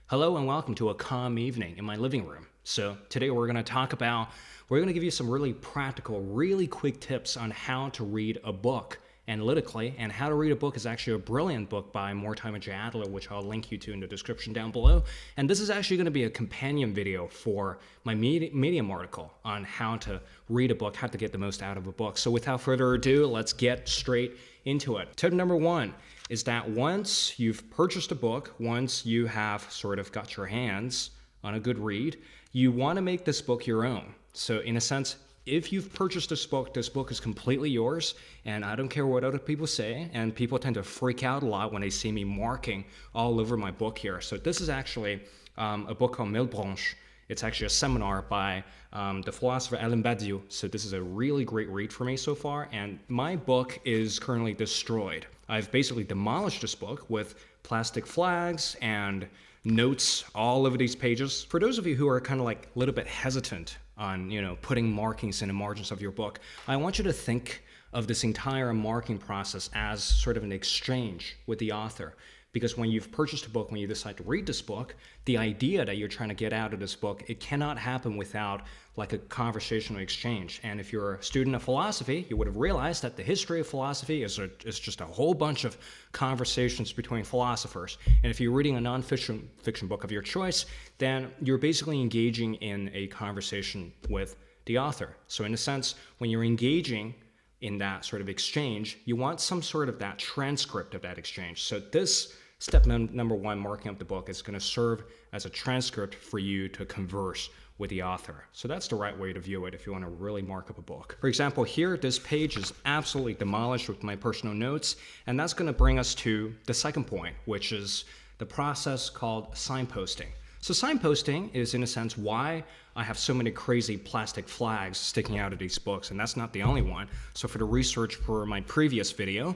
Hello and welcome to a calm evening in my living room. So today we're going to give you some really practical, really quick tips on how to read a book analytically. And How to Read a Book is actually a brilliant book by Mortimer J. Adler, which I'll link you to in the description down below. And this is actually going to be a companion video for my Medium article on how to read a book, how to get the most out of a book. So without further ado, let's get straight into it. Tip number one is that once you've purchased a book, once you have sort of got your hands on a good read, you want to make this book your own. So in a sense, if you've purchased this book is completely yours, and I don't care what other people say, and people tend to freak out a lot when they see me marking all over my book here. So this is actually a book called Melbourne. It's actually a seminar by the philosopher Alain Badiou. So this is a really great read for me so far, and my book is currently destroyed. I've basically demolished this book with plastic flags and notes all over these pages. For those of you who are kind of like a little bit hesitant on, putting markings in the margins of your book, I want you to think of this entire marking process as sort of an exchange with the author. Because when you've purchased a book, when you decide to read this book, the idea that you're trying to get out of this book, it cannot happen without like a conversational exchange. And if you're a student of philosophy, you would have realized that the history of philosophy is just a whole bunch of conversations between philosophers. And if you're reading a non-fiction book of your choice, then you're basically engaging in a conversation with the author. So in a sense, when you're engaging in that sort of exchange, you want some sort of that transcript of that exchange. So this step number one, marking up the book, is going to serve as a transcript for you to converse with the author. So that's the right way to view it if you want to really mark up a book. For example, here, this page is absolutely demolished with my personal notes, and that's going to bring us to the second point, which is the process called signposting. So signposting is, in a sense, why I have so many crazy plastic flags sticking out of these books, and that's not the only one. So for the research for my previous video,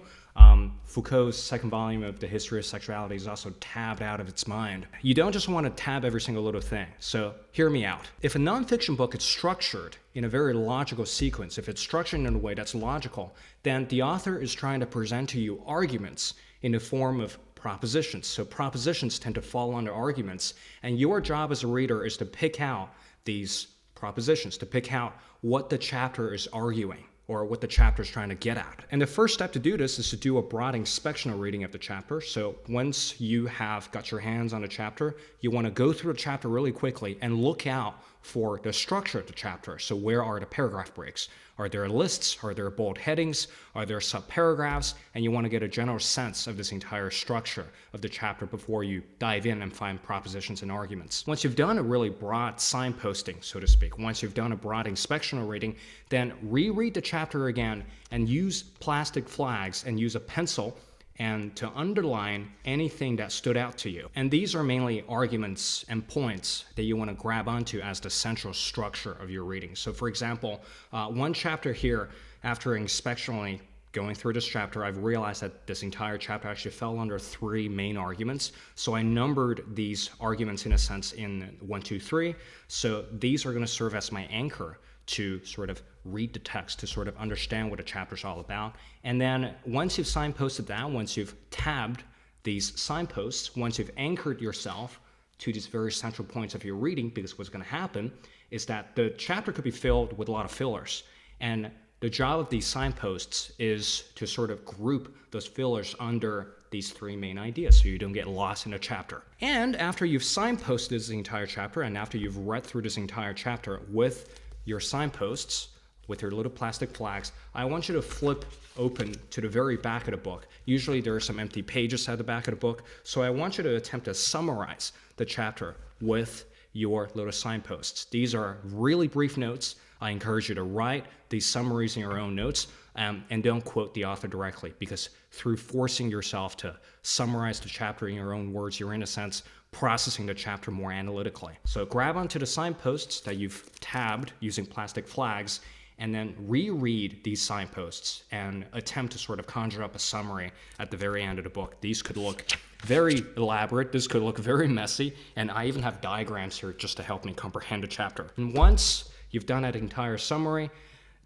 Foucault's second volume of The History of Sexuality is also tabbed out of its mind. You don't just want to tab every single little thing. So hear me out. If a nonfiction book is structured in a very logical sequence, if it's structured in a way that's logical, then the author is trying to present to you arguments in the form of propositions. So propositions tend to fall under arguments, and your job as a reader is to pick out these propositions, to pick out what the chapter is arguing or what the chapter is trying to get at. And the first step to do this is to do a broad inspectional reading of the chapter. So once you have got your hands on a chapter, you want to go through the chapter really quickly and look out for the structure of the chapter. So where are the paragraph breaks? Are there lists? Are there bold headings? Are there subparagraphs? And you want to get a general sense of this entire structure of the chapter before you dive in and find propositions and arguments. Once you've done a really broad signposting, so to speak, once you've done a broad inspectional reading, then reread the chapter again and use plastic flags and use a pencil and to underline anything that stood out to you. And these are mainly arguments and points that you want to grab onto as the central structure of your reading. So for example, one chapter here, after inspectionally going through this chapter, I've realized that this entire chapter actually fell under three main arguments. So I numbered these arguments in a sense in 1, 2, 3. So these are going to serve as my anchor to sort of read the text, to sort of understand what a chapter is all about. And then once you've signposted that, once you've tabbed these signposts, once you've anchored yourself to these very central points of your reading, because what's going to happen is that the chapter could be filled with a lot of fillers. And the job of these signposts is to sort of group those fillers under these three main ideas so you don't get lost in a chapter. And after you've signposted this entire chapter, and after you've read through this entire chapter with your signposts, with your little plastic flags, I want you to flip open to the very back of the book. Usually there are some empty pages at the back of the book, so I want you to attempt to summarize the chapter with your little signposts. These are really brief notes. I encourage you to write these summaries in your own notes, and don't quote the author directly, because through forcing yourself to summarize the chapter in your own words, you're in a sense processing the chapter more analytically. So grab onto the signposts that you've tabbed using plastic flags, and then reread these signposts and attempt to sort of conjure up a summary at the very end of the book. These could look very elaborate, this could look very messy, and I even have diagrams here just to help me comprehend a chapter. And once you've done that entire summary,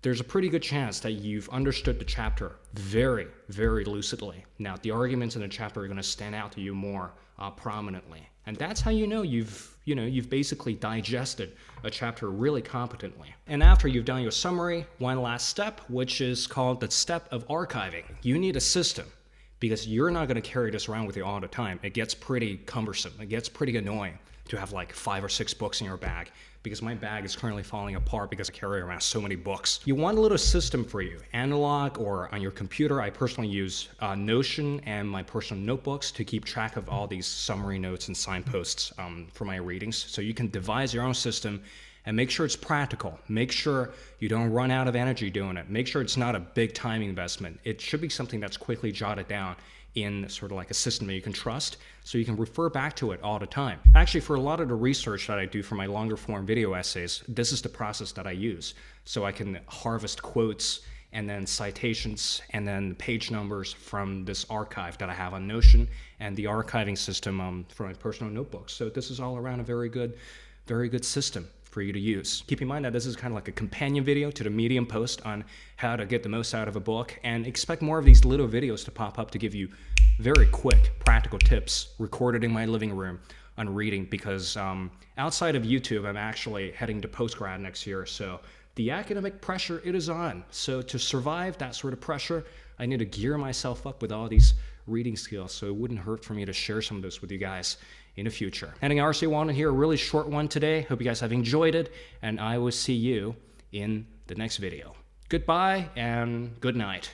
there's a pretty good chance that you've understood the chapter very, very lucidly. Now, the arguments in the chapter are going to stand out to you more prominently. And that's how you know you've basically digested a chapter really competently. And after you've done your summary, one last step, which is called the step of archiving. You need a system, because you're not going to carry this around with you all the time. It gets pretty cumbersome. It gets pretty annoying to have like 5 or 6 books in your bag, because my bag is currently falling apart because I carry around so many books. You want a little system for you. Analog or on your computer, I personally use Notion and my personal notebooks to keep track of all these summary notes and signposts for my readings. So you can devise your own system and make sure it's practical. Make sure you don't run out of energy doing it. Make sure it's not a big time investment. It should be something that's quickly jotted down in sort of like a system that you can trust, so you can refer back to it all the time. Actually, for a lot of the research that I do for my longer form video essays, this is the process that I use. So I can harvest quotes and then citations and then page numbers from this archive that I have on Notion and the archiving system for my personal notebooks. So this is all around a very good system for you to use. Keep in mind that this is kind of like a companion video to the Medium post on how to get the most out of a book, and expect more of these little videos to pop up to give you very quick, practical tips recorded in my living room on reading, because outside of YouTube, I'm actually heading to postgrad next year, so the academic pressure, it is on. So to survive that sort of pressure, I need to gear myself up with all these reading skills, so it wouldn't hurt for me to share some of this with you guys in the future. Heading RC Waldun here, a really short one today. Hope you guys have enjoyed it, and I will see you in the next video. Goodbye and good night.